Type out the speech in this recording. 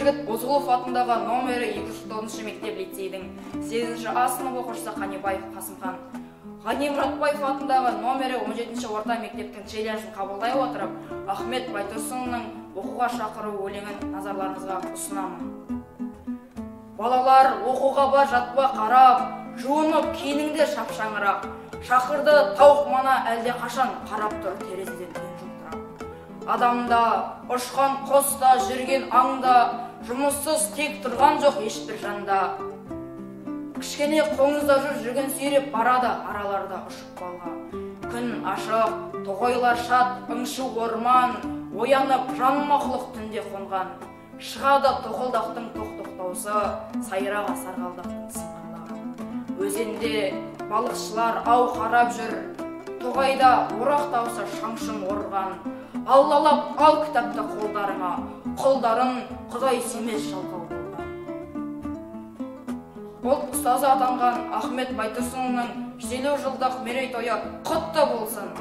Ақжігіт Бозғұлов атындағы номері 209 мектеп лицейдің 8 А сынып оқушысы Қанибаев Қасымхан. Ғани Мұратбаев атындағы номері 17 орта мектептің челленджін қабылдай отырып, Ахмет Байтұрсынның оқуға шақыру өлеңін назарларыңызға ұсынамын. Балалар, оқуға ба жатпа қарап, жуынып киініңде шапшаңырақ, шақырды тауық мана әлде қашан қарап тұр терезеден күн жұлдырап. Адамда, ұшқан қоста, жүрген аңда, жұмыссыз тек тұрған жоқ ешбір жанда. Кішкене қоңызда жүрген сүйреп барады араларда ұшып балға. Күн ашық, тоғайлар шат, ыңшу орман, оянып жан мақұлық түнде қонған. Шығады тоқылдақтың тоқтаусы, сайраға сарғалдақтың сыңғырлаған. Өзенде балықшылар ау қарап жүр, тоғайда орақ даусы шаңшын орған. Аллалап ал кітапты қолдарыңа, қолдарын құдай сүймес жалқау болған. Ұлт ұстазы атанған Ахмет Байтұрсынның 150 жылдық мерейтойы құтты болсын.